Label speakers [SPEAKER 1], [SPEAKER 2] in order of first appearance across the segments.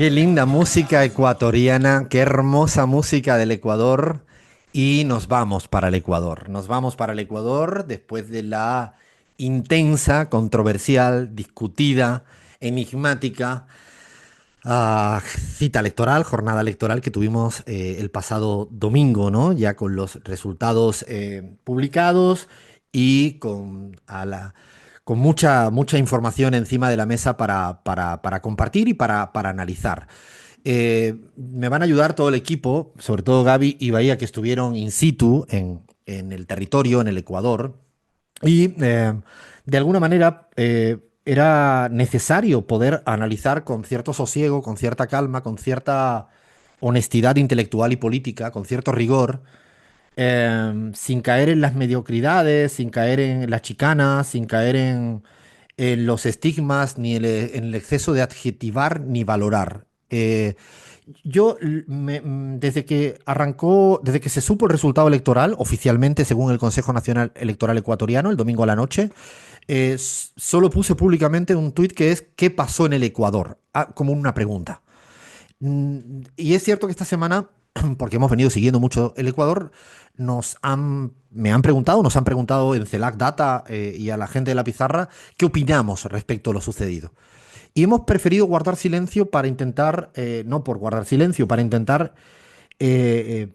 [SPEAKER 1] Qué linda música ecuatoriana, qué hermosa música del Ecuador. Y nos vamos para el Ecuador. Nos vamos para el Ecuador después de la intensa, controversial, discutida, enigmática cita electoral, jornada electoral que tuvimos el pasado domingo, ¿no? Ya con los resultados publicados y con mucha información encima de la mesa para compartir y para analizar. Me van a ayudar todo el equipo, sobre todo Gaby y Bahía, que estuvieron in situ en el territorio, en el Ecuador. Y de alguna manera era necesario poder analizar con cierto sosiego, con cierta calma, con cierta honestidad intelectual y política, con cierto rigor, sin caer en las mediocridades, sin caer en las chicanas, sin caer en los estigmas, ni en el exceso de adjetivar ni valorar. Desde que se supo el resultado electoral, oficialmente según el Consejo Nacional Electoral Ecuatoriano, el domingo a la noche, solo puse públicamente un tuit que es ¿qué pasó en el Ecuador? Como una pregunta. Y es cierto que esta semana, porque hemos venido siguiendo mucho el Ecuador, nos han preguntado en CELAC Data y a la gente de la pizarra qué opinamos respecto a lo sucedido. Y hemos preferido guardar silencio para intentar, no por guardar silencio, para intentar, eh,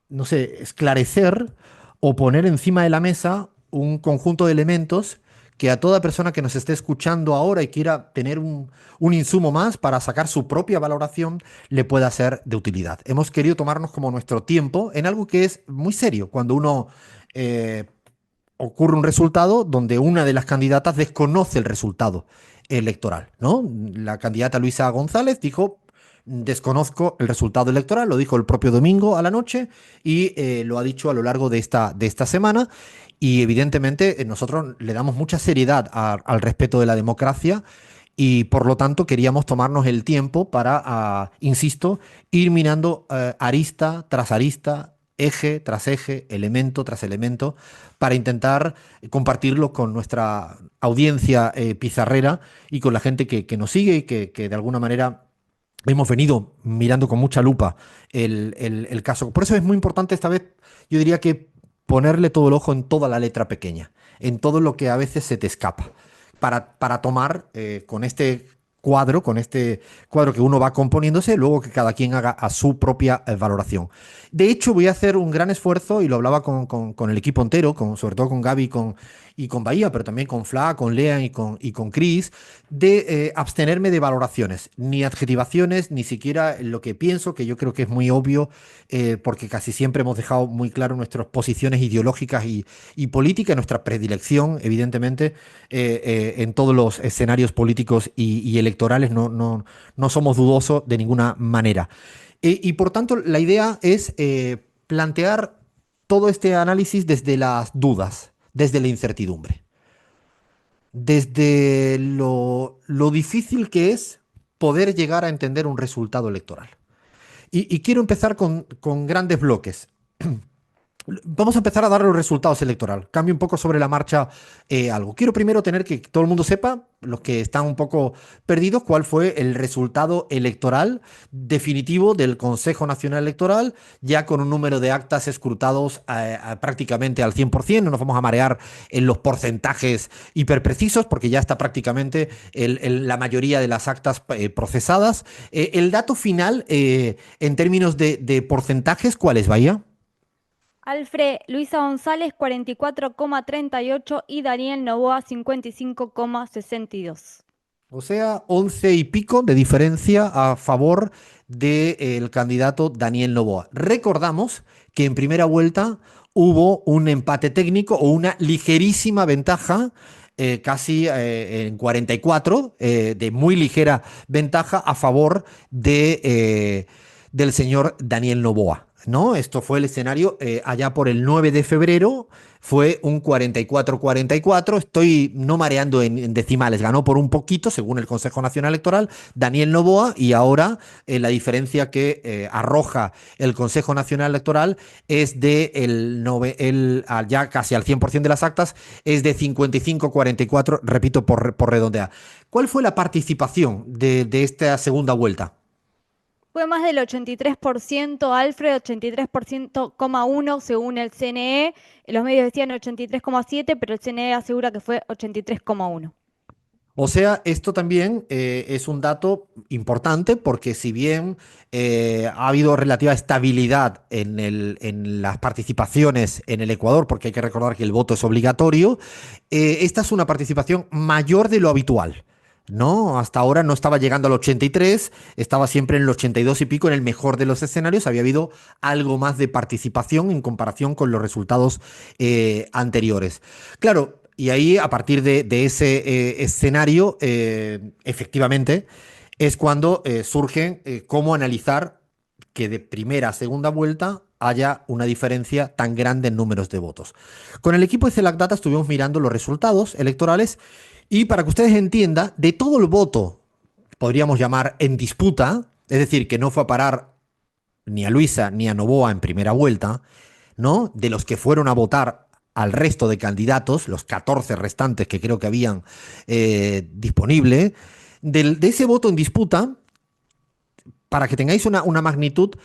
[SPEAKER 1] no sé, esclarecer o poner encima de la mesa un conjunto de elementos que a toda persona que nos esté escuchando ahora y quiera tener un insumo más para sacar su propia valoración le pueda ser de utilidad. Hemos querido tomarnos como nuestro tiempo en algo que es muy serio, cuando uno eh, ocurre un resultado donde una de las candidatas desconoce el resultado electoral, ¿no? La candidata Luisa González dijo, desconozco el resultado electoral, lo dijo el propio domingo a la noche y lo ha dicho a lo largo de esta semana. Y evidentemente nosotros le damos mucha seriedad al respeto de la democracia y por lo tanto queríamos tomarnos el tiempo para, insisto, ir mirando arista tras arista, eje tras eje, elemento tras elemento, para intentar compartirlo con nuestra audiencia pizarrera y con la gente que nos sigue y que de alguna manera hemos venido mirando con mucha lupa el caso. Por eso es muy importante esta vez, yo diría que ponerle todo el ojo en toda la letra pequeña, en todo lo que a veces se te escapa, para tomar con este cuadro que uno va componiéndose, luego que cada quien haga a su propia valoración. De hecho, voy a hacer un gran esfuerzo, y lo hablaba con el equipo entero, sobre todo con Gaby y con Bahía, pero también con Fla, con Lean y con Chris, de abstenerme de valoraciones, ni adjetivaciones, ni siquiera lo que pienso, que yo creo que es muy obvio, porque casi siempre hemos dejado muy claro nuestras posiciones ideológicas y políticas, nuestra predilección, evidentemente, en todos los escenarios políticos y electorales, no somos dudosos de ninguna manera. Y por tanto, la idea es plantear todo este análisis desde las dudas, desde la incertidumbre, desde lo difícil que es poder llegar a entender un resultado electoral. Y quiero empezar con grandes bloques. Vamos a empezar a dar los resultados electorales. Cambio un poco sobre la marcha algo. Quiero primero tener que todo el mundo sepa, los que están un poco perdidos, cuál fue el resultado electoral definitivo del Consejo Nacional Electoral, ya con un número de actas escrutados prácticamente al 100%. No nos vamos a marear en los porcentajes hiperprecisos, porque ya está prácticamente la mayoría de las actas procesadas. El dato final, en términos de porcentajes, ¿cuál es, Bahía?
[SPEAKER 2] Alfred, Luisa González 44,38 y Daniel Novoa 55,62.
[SPEAKER 1] O sea, 11 y pico de diferencia a favor del candidato Daniel Noboa. Recordamos que en primera vuelta hubo un empate técnico o una ligerísima ventaja, casi en 44, de muy ligera ventaja a favor del señor Daniel Noboa. ¿No? Esto fue el escenario allá por el 9 de febrero, fue un 44-44. Estoy no mareando en decimales, ganó por un poquito, según el Consejo Nacional Electoral, Daniel Noboa, y ahora la diferencia que arroja el Consejo Nacional Electoral es ya casi al 100% de las actas, es de 55-44, repito, por redondear. ¿Cuál fue la participación de esta segunda vuelta?
[SPEAKER 2] Fue más del 83%, Alfred, 83,1% según el CNE. Los medios decían 83,7%, pero el CNE asegura que fue 83,1%.
[SPEAKER 1] O sea, esto también es un dato importante porque si bien ha habido relativa estabilidad en las participaciones en el Ecuador, porque hay que recordar que el voto es obligatorio, esta es una participación mayor de lo habitual. ¿No? Hasta ahora no estaba llegando al 83, estaba siempre en el 82 y pico, en el mejor de los escenarios, había habido algo más de participación en comparación con los resultados anteriores. Claro, y ahí, a partir de ese escenario, efectivamente, es cuando surgen cómo analizar que de primera a segunda vuelta haya una diferencia tan grande en números de votos. Con el equipo de CELAC Data estuvimos mirando los resultados electorales y para que ustedes entiendan, de todo el voto, podríamos llamar en disputa, es decir, que no fue a parar ni a Luisa ni a Noboa en primera vuelta, ¿no? De los que fueron a votar al resto de candidatos, los 14 restantes que creo que habían disponible, de ese voto en disputa, para que tengáis una magnitud,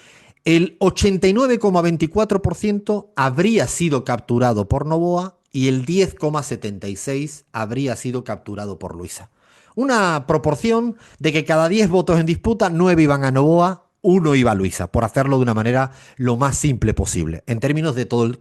[SPEAKER 1] el 89,24% habría sido capturado por Noboa y el 10,76% habría sido capturado por Luisa. Una proporción de que cada 10 votos en disputa, 9 iban a Noboa, 1 iba a Luisa, por hacerlo de una manera lo más simple posible, en términos de todo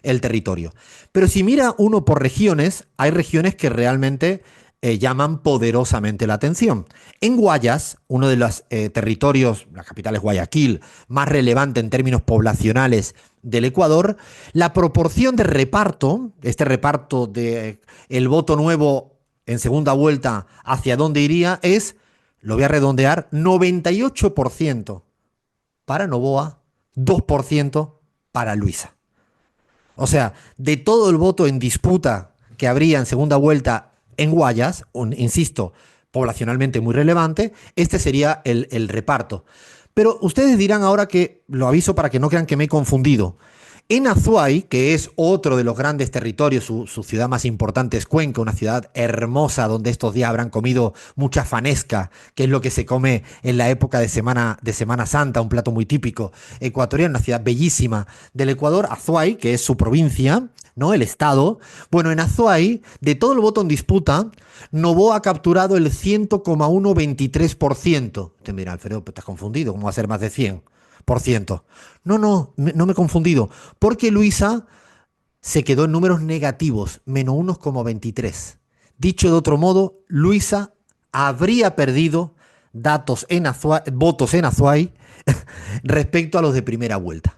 [SPEAKER 1] el territorio. Pero si mira uno por regiones, hay regiones que realmente llaman poderosamente la atención. En Guayas, uno de los territorios, la capital es Guayaquil, más relevante en términos poblacionales del Ecuador, la proporción de reparto, este reparto de el voto nuevo en segunda vuelta, hacia dónde iría, es, lo voy a redondear, 98% para Noboa, 2% para Luisa. O sea, de todo el voto en disputa que habría en segunda vuelta en Guayas, insisto, poblacionalmente muy relevante, este sería el reparto. Pero ustedes dirán ahora que, lo aviso para que no crean que me he confundido, en Azuay, que es otro de los grandes territorios, su ciudad más importante es Cuenca, una ciudad hermosa donde estos días habrán comido mucha fanesca, que es lo que se come en la época de Semana Santa, un plato muy típico ecuatoriano, una ciudad bellísima del Ecuador, Azuay, que es su provincia, ¿no? El estado. Bueno, en Azuay, de todo el voto en disputa, Noboa ha capturado el 100,123%. Usted me dirá, Alfredo, pues estás confundido, ¿cómo va a ser más de 100%? No me he confundido, porque Luisa se quedó en números negativos, menos 1,23. Dicho de otro modo, Luisa habría perdido votos en Azuay respecto a los de primera vuelta.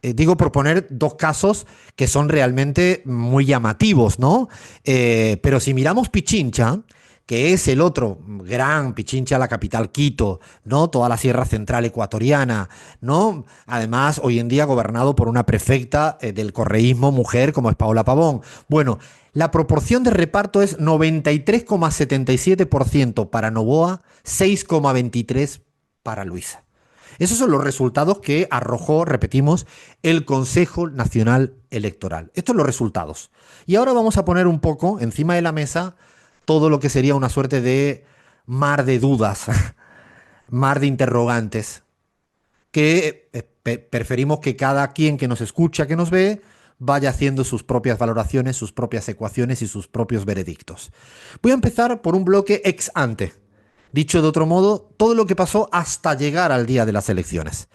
[SPEAKER 1] Digo por poner dos casos que son realmente muy llamativos, ¿no? Pero si miramos Pichincha, que es el otro gran Pichincha, la capital Quito, ¿no? Toda la Sierra Central ecuatoriana, ¿no? Además, hoy en día gobernado por una prefecta del correísmo mujer como es Paola Pavón. Bueno, la proporción de reparto es 93,77% para Noboa, 6,23% para Luisa. Esos son los resultados que arrojó, repetimos, el Consejo Nacional Electoral. Estos son los resultados. Y ahora vamos a poner un poco encima de la mesa todo lo que sería una suerte de mar de dudas, mar de interrogantes, que preferimos que cada quien que nos escucha, que nos ve, vaya haciendo sus propias valoraciones, sus propias ecuaciones y sus propios veredictos. Voy a empezar por un bloque ex ante. Dicho de otro modo, todo lo que pasó hasta llegar al día de las elecciones.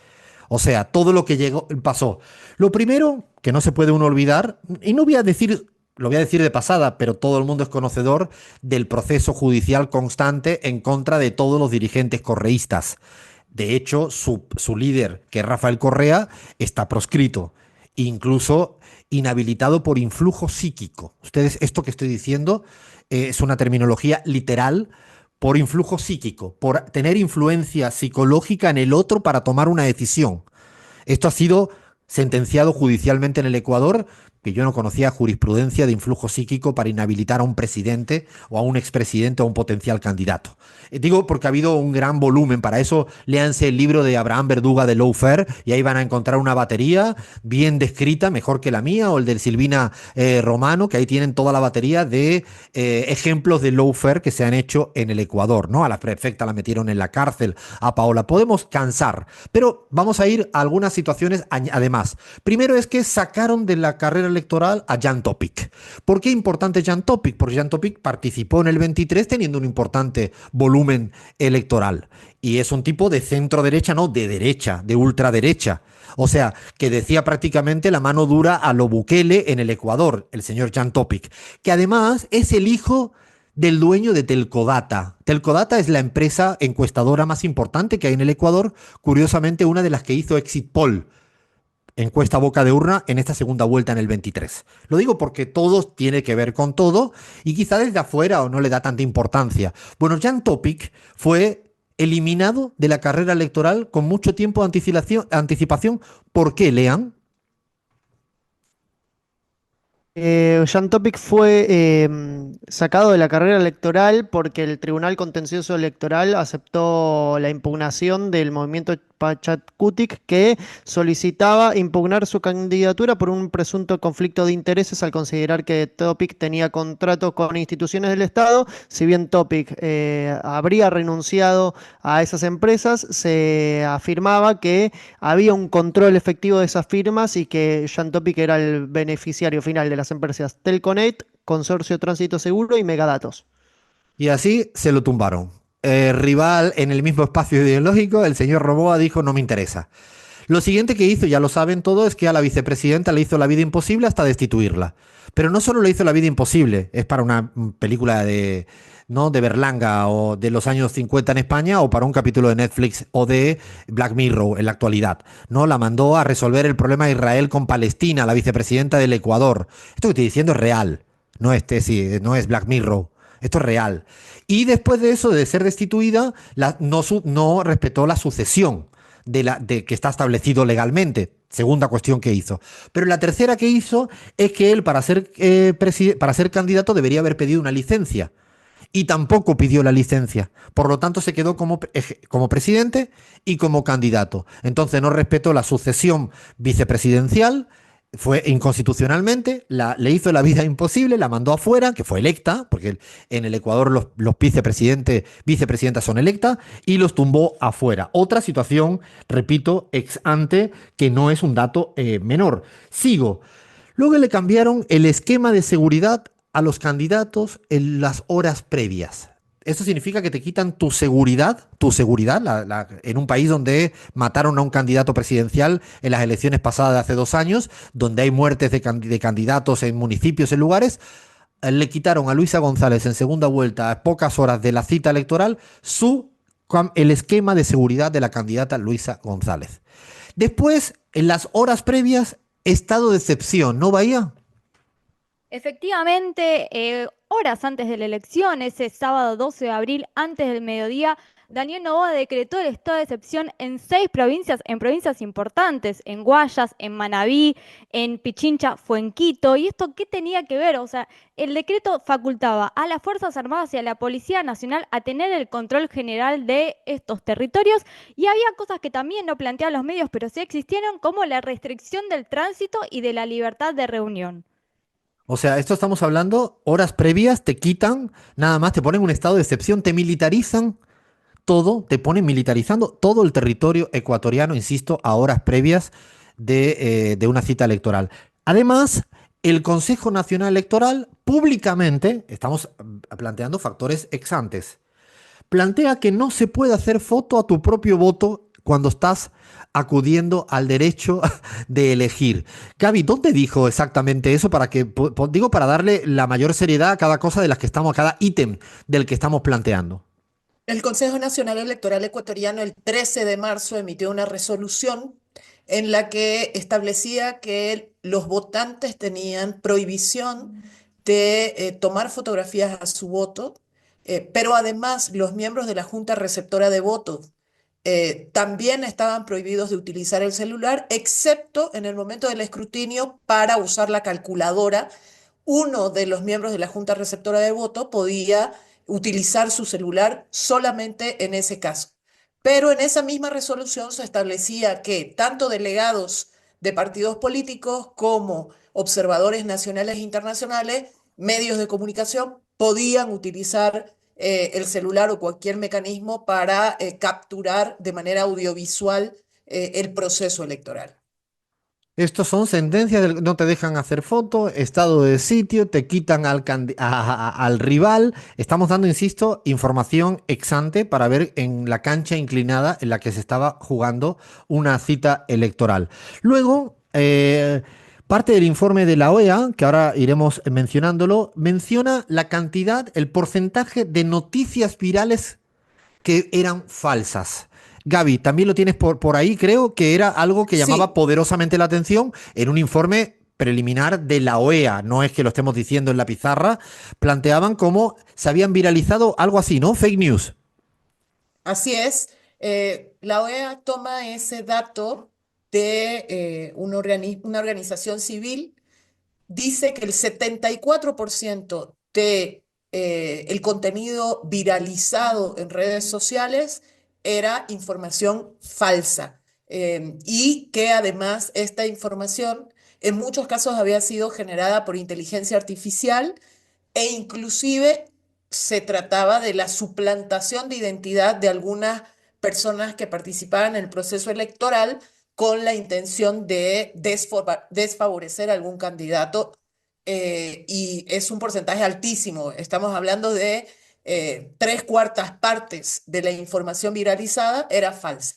[SPEAKER 1] O sea, todo lo que pasó. Lo primero que no se puede uno olvidar, y no voy a decir, lo voy a decir de pasada, pero todo el mundo es conocedor del proceso judicial constante en contra de todos los dirigentes correístas. De hecho, su líder, que es Rafael Correa, está proscrito, incluso inhabilitado por influjo psíquico. Ustedes, esto que estoy diciendo es una terminología literal, por influjo psíquico, por tener influencia psicológica en el otro para tomar una decisión. Esto ha sido sentenciado judicialmente en el Ecuador, que yo no conocía jurisprudencia de influjo psíquico para inhabilitar a un presidente o a un expresidente o a un potencial candidato. Digo porque ha habido un gran volumen. Para eso, léanse el libro de Abraham Verduga de Lawfare y ahí van a encontrar una batería bien descrita, mejor que la mía o el del Silvina Romano, que ahí tienen toda la batería de ejemplos de lawfare que se han hecho en el Ecuador, ¿no? A la prefecta la metieron en la cárcel, a Paola. Podemos cansar, pero vamos a ir a algunas situaciones además. Primero es que sacaron de la carrera electoral a Jan Topic. ¿Por qué importante Jan Topic? Porque Jan Topic participó en el 23 teniendo un importante volumen electoral. Y es un tipo de centro derecha, no, de derecha, de ultraderecha. O sea, que decía prácticamente la mano dura a lo Bukele en el Ecuador, el señor Jan Topic, que además es el hijo del dueño de Telcodata. Telcodata es la empresa encuestadora más importante que hay en el Ecuador, curiosamente una de las que hizo Exit Poll, encuesta boca de urna, en esta segunda vuelta en el 23. Lo digo porque todo tiene que ver con todo y quizá desde afuera o no le da tanta importancia. Bueno, Jan Topic fue eliminado de la carrera electoral con mucho tiempo de anticipación. ¿Por qué, Lean?
[SPEAKER 3] Jan Topic fue sacado de la carrera electoral porque el Tribunal Contencioso Electoral aceptó la impugnación del movimiento Pachacutic que solicitaba impugnar su candidatura por un presunto conflicto de intereses al considerar que Topic tenía contrato con instituciones del Estado. Si bien Topic habría renunciado a esas empresas, se afirmaba que había un control efectivo de esas firmas y que Jan Topic era el beneficiario final de las empresas Telconet, Consorcio Tránsito Seguro y Megadatos.
[SPEAKER 1] Y así se lo tumbaron. Rival en el mismo espacio ideológico, el señor Roboa dijo no me interesa. Lo siguiente que hizo, ya lo saben todos, es que a la vicepresidenta le hizo la vida imposible hasta destituirla. Pero no solo le hizo la vida imposible, es para una película de, ¿no? de Berlanga o de los años 50 en España o para un capítulo de Netflix o de Black Mirror en la actualidad. ¿No? La mandó a resolver el problema de Israel con Palestina, la vicepresidenta del Ecuador. Esto que estoy diciendo es real, sí, no es Black Mirror. Esto es real. Y después de eso, de ser destituida, no respetó la sucesión de que está establecido legalmente. Segunda cuestión que hizo. Pero la tercera que hizo es que él, para ser candidato, debería haber pedido una licencia. Y tampoco pidió la licencia. Por lo tanto, se quedó como presidente y como candidato. Entonces, no respetó la sucesión vicepresidencial, fue inconstitucionalmente, le hizo la vida imposible, la mandó afuera, que fue electa, porque en el Ecuador los vicepresidentas son electas, y los tumbó afuera. Otra situación, repito, ex ante, que no es un dato menor. Sigo. Luego le cambiaron el esquema de seguridad a los candidatos en las horas previas. Esto significa que te quitan tu seguridad, en un país donde mataron a un candidato presidencial en las elecciones pasadas de hace 2 años, donde hay muertes de candidatos en municipios, en lugares. Le quitaron a Luisa González en segunda vuelta, a pocas horas de la cita electoral, el esquema de seguridad de la candidata Luisa González. Después, en las horas previas, estado de excepción, ¿no, Bahía?
[SPEAKER 2] Efectivamente, horas antes de la elección, ese sábado 12 de abril, antes del mediodía, Daniel Noboa decretó el estado de excepción en 6 provincias, en provincias importantes, en Guayas, en Manabí, en Pichincha, fue en Quito. ¿Y esto qué tenía que ver? O sea, el decreto facultaba a las Fuerzas Armadas y a la Policía Nacional a tener el control general de estos territorios y había cosas que también no planteaban los medios, pero sí existieron, como la restricción del tránsito y de la libertad de reunión.
[SPEAKER 1] O sea, esto estamos hablando, horas previas, te quitan, nada más, te ponen un estado de excepción, te militarizan todo, te ponen militarizando todo el territorio ecuatoriano, insisto, a horas previas de una cita electoral. Además, el Consejo Nacional Electoral públicamente, estamos planteando factores ex antes, plantea que no se puede hacer foto a tu propio voto cuando estás acudiendo al derecho de elegir. Gaby, ¿dónde dijo exactamente eso para que, digo, para darle la mayor seriedad a cada cosa de las que estamos, a cada ítem del que estamos planteando?
[SPEAKER 4] El Consejo Nacional Electoral Ecuatoriano el 13 de marzo emitió una resolución en la que establecía que los votantes tenían prohibición de tomar fotografías a su voto, pero además los miembros de la Junta Receptora de Votos también estaban prohibidos de utilizar el celular, excepto en el momento del escrutinio para usar la calculadora. Uno de los miembros de la Junta Receptora del Voto podía utilizar su celular solamente en ese caso. Pero en esa misma resolución se establecía que tanto delegados de partidos políticos como observadores nacionales e internacionales, medios de comunicación, podían utilizar el celular o cualquier mecanismo para capturar de manera audiovisual el proceso electoral.
[SPEAKER 1] Estos son sentencias, no te dejan hacer foto, estado de sitio, te quitan al rival. Estamos dando, insisto, información ex ante para ver en la cancha inclinada en la que se estaba jugando una cita electoral. Luego, parte del informe de la OEA, que ahora iremos mencionándolo, menciona la cantidad, el porcentaje de noticias virales que eran falsas. Gaby, también lo tienes por ahí, creo que era algo que llamaba
[SPEAKER 4] Sí,
[SPEAKER 1] poderosamente la atención en un informe preliminar de la OEA, no es que lo estemos diciendo en la pizarra, planteaban cómo se habían viralizado algo así, ¿no? Fake news.
[SPEAKER 4] así es. La OEA toma ese dato de una organización civil, dice que el 74% de el contenido viralizado en redes sociales era información falsa, y que además esta información en muchos casos había sido generada por inteligencia artificial, e inclusive se trataba de la suplantación de identidad de algunas personas que participaban en el proceso electoral con la intención de desfavorecer a algún candidato, y es un porcentaje altísimo. Estamos hablando de 3/4 partes de la información viralizada era falsa.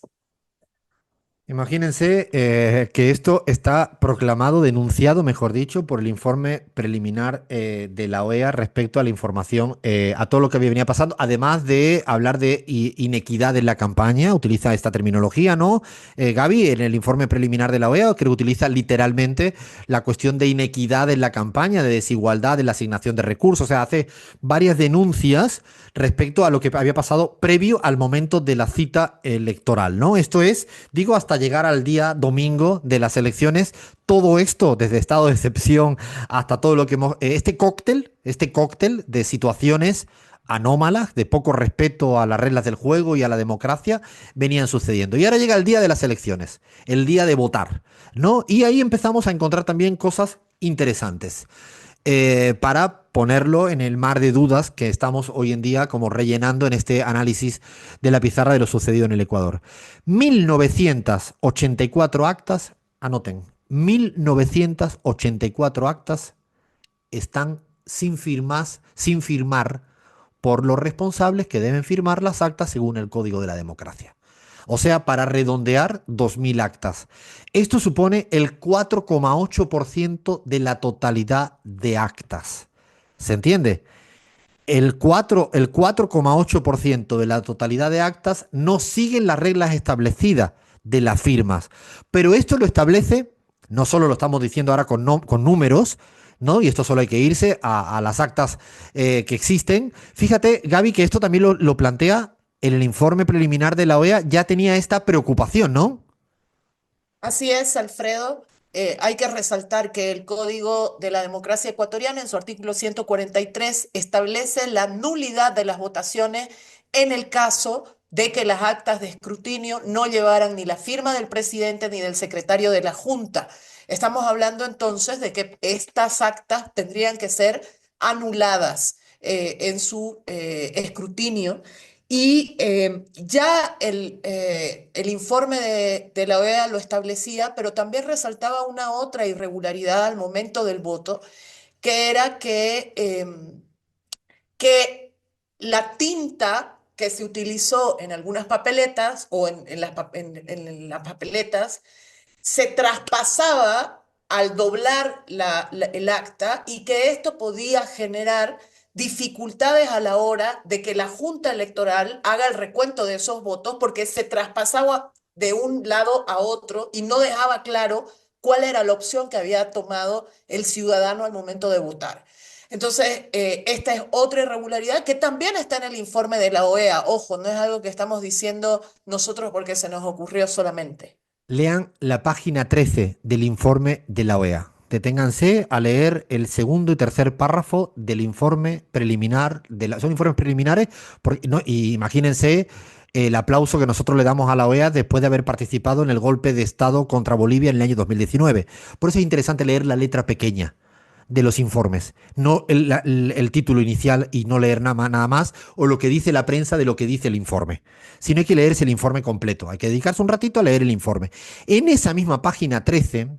[SPEAKER 1] Imagínense que esto está proclamado, denunciado, mejor dicho, por el informe preliminar de la OEA respecto a la información, a todo lo que venía pasando, además de hablar de inequidad en la campaña, utiliza esta terminología, ¿no? Gaby, en el informe preliminar de la OEA, creo que utiliza literalmente la cuestión de inequidad en la campaña, de desigualdad en la asignación de recursos, o sea, hace varias denuncias respecto a lo que había pasado previo al momento de la cita electoral, ¿no? Esto es, digo, hasta llegar al día domingo de las elecciones, todo esto, desde estado de excepción hasta todo lo que hemos... este cóctel de situaciones anómalas, de poco respeto a las reglas del juego y a la democracia, venían sucediendo. Y ahora llega el día de las elecciones, el día de votar, ¿no? Y ahí empezamos a encontrar también cosas interesantes para ponerlo en el mar de dudas que estamos hoy en día como rellenando en este análisis de la pizarra de lo sucedido en el Ecuador. 1984 actas, anoten, 1984 actas están sin firmar por los responsables que deben firmar las actas según el Código de la Democracia. O sea, para redondear, 2.000 actas. Esto supone el 4,8% de la totalidad de actas. ¿Se entiende? El 4,8% de la totalidad de actas no siguen las reglas establecidas de las firmas. Pero esto lo establece, no solo lo estamos diciendo ahora con números, ¿no? Y esto solo hay que irse a las actas que existen. Fíjate, Gaby, que esto también lo plantea en el informe preliminar de la OEA, ya tenía esta preocupación, ¿no?
[SPEAKER 4] Así es, Alfredo. Hay que resaltar que el Código de la Democracia Ecuatoriana, en su artículo 143, establece la nulidad de las votaciones en el caso de que las actas de escrutinio no llevaran ni la firma del presidente ni del secretario de la Junta. Estamos hablando entonces de que estas actas tendrían que ser anuladas en su escrutinio. Y ya el informe de la OEA lo establecía, pero también resaltaba una otra irregularidad al momento del voto, que era que la tinta que se utilizó en algunas papeletas o en las papeletas se traspasaba al doblar el acta, y que esto podía generar dificultades a la hora de que la Junta Electoral haga el recuento de esos votos, porque se traspasaba de un lado a otro y no dejaba claro cuál era la opción que había tomado el ciudadano al momento de votar. Entonces, esta es otra irregularidad que también está en el informe de la OEA. Ojo, no es algo que estamos diciendo nosotros porque se nos ocurrió solamente.
[SPEAKER 1] Lean la página 13 del informe de la OEA. Deténganse a leer el segundo y tercer párrafo del informe preliminar. Son informes preliminares, y imagínense el aplauso que nosotros le damos a la OEA después de haber participado en el golpe de Estado contra Bolivia en el año 2019. Por eso es interesante leer la letra pequeña de los informes, no el título inicial y no leer nada más, o lo que dice la prensa de lo que dice el informe. Sino hay que leerse el informe completo, hay que dedicarse un ratito a leer el informe. En esa misma página 13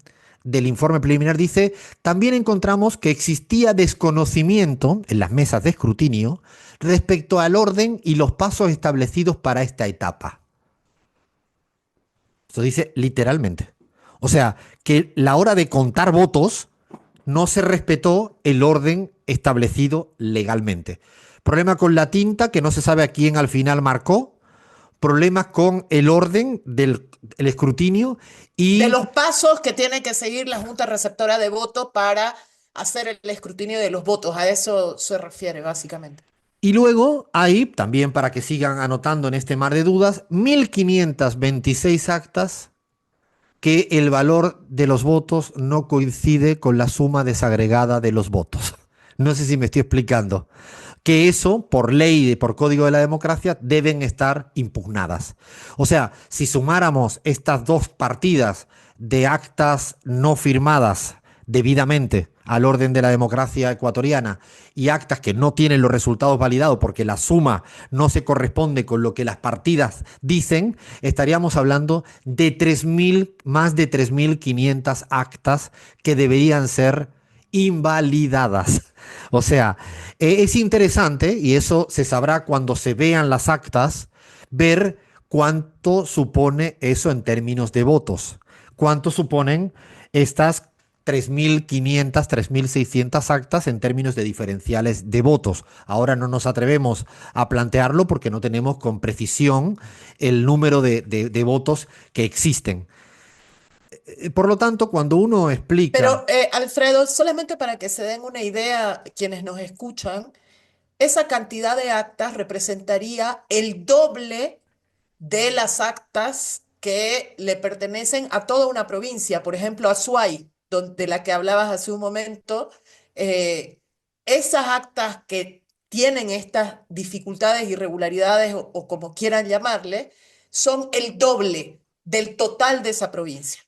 [SPEAKER 1] del informe preliminar dice, también encontramos que existía desconocimiento en las mesas de escrutinio respecto al orden y los pasos establecidos para esta etapa. Esto dice literalmente. O sea, que la hora de contar votos no se respetó el orden establecido legalmente. Problema con la tinta, que no se sabe a quién al final marcó. Problemas con el orden del escrutinio
[SPEAKER 4] De
[SPEAKER 1] y,
[SPEAKER 4] los pasos que tiene que seguir la Junta Receptora de Votos para hacer el escrutinio de los votos. A eso se refiere, básicamente.
[SPEAKER 1] y luego hay, también para que sigan anotando en este mar de dudas, 1526 actas que el valor de los votos no coincide con la suma desagregada de los votos. No sé si me estoy explicando. Que eso, por ley y por código de la democracia, deben estar impugnadas. O sea, si sumáramos estas dos partidas de actas no firmadas debidamente al orden de la democracia ecuatoriana y actas que no tienen los resultados validados porque la suma no se corresponde con lo que las partidas dicen, estaríamos hablando de más de 3.500 actas que deberían ser invalidadas. O sea, es interesante, y eso se sabrá cuando se vean las actas, ver cuánto supone eso en términos de votos. Cuánto suponen estas 3.500, 3.600 actas en términos de diferenciales de votos. Ahora no nos atrevemos a plantearlo porque no tenemos con precisión el número de votos que existen. Por lo tanto, cuando uno explica...
[SPEAKER 4] Pero, Alfredo, solamente para que se den una idea quienes nos escuchan, esa cantidad de actas representaría el doble de las actas que le pertenecen a toda una provincia. Por ejemplo, Azuay, de la que hablabas hace un momento, eh, esas actas que tienen estas dificultades, irregularidades o como quieran llamarle, son el doble del total de esa provincia.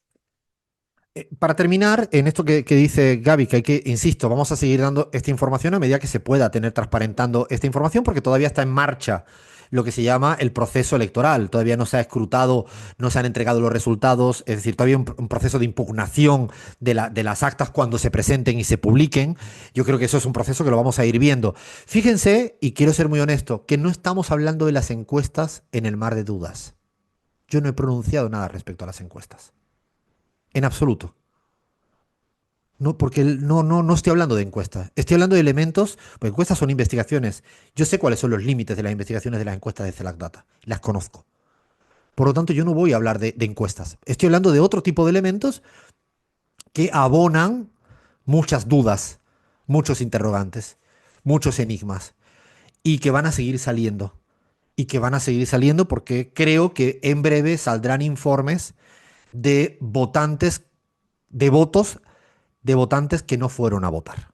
[SPEAKER 1] Para terminar, en esto que dice Gaby, que hay que, insisto, vamos a seguir dando esta información a medida que se pueda tener transparentando esta información, porque todavía está en marcha lo que se llama el proceso electoral. Todavía no se ha escrutado, no se han entregado los resultados, es decir, todavía hay un proceso de impugnación de las actas cuando se presenten y se publiquen. Yo creo que eso es un proceso que lo vamos a ir viendo. Fíjense, y quiero ser muy honesto, que no estamos hablando de las encuestas en el mar de dudas. Yo no he pronunciado nada respecto a las encuestas. En absoluto. No, porque no estoy hablando de encuestas. Estoy hablando de elementos, porque encuestas son investigaciones. Yo sé cuáles son los límites de las investigaciones de las encuestas de CELAC Data. Las conozco. Por lo tanto, yo no voy a hablar de encuestas. Estoy hablando de otro tipo de elementos que abonan muchas dudas, muchos interrogantes, muchos enigmas, y que van a seguir saliendo. Y que van a seguir saliendo porque creo que en breve saldrán informes de votantes, de votos de votantes que no fueron a votar.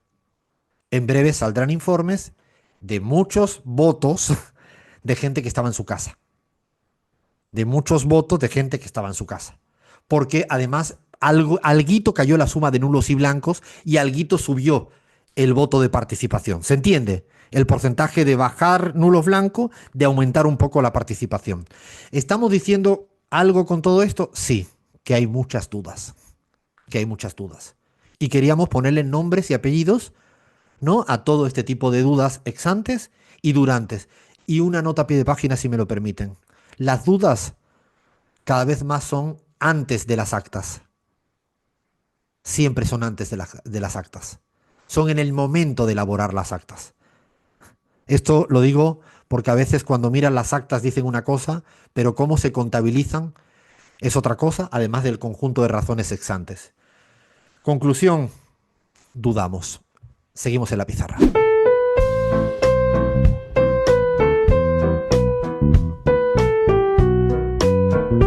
[SPEAKER 1] En breve saldrán informes de muchos votos de gente que estaba en su casa. De muchos votos de gente que estaba en su casa. Porque además alguito cayó la suma de nulos y blancos y alguito subió el voto de participación. ¿Se entiende? El porcentaje de bajar nulos blancos, de aumentar un poco la participación. ¿Estamos diciendo algo con todo esto? Sí, que hay muchas dudas. Que hay muchas dudas. Y queríamos ponerle nombres y apellidos, ¿no?, a todo este tipo de dudas ex antes y durantes. Y una nota a pie de página, si me lo permiten. Las dudas cada vez más son antes de las actas. Siempre son antes de las actas. Son en el momento de elaborar las actas. Esto lo digo porque a veces cuando miran las actas dicen una cosa, pero cómo se contabilizan es otra cosa, además del conjunto de razones ex antes. Conclusión, dudamos. seguimos en la pizarra.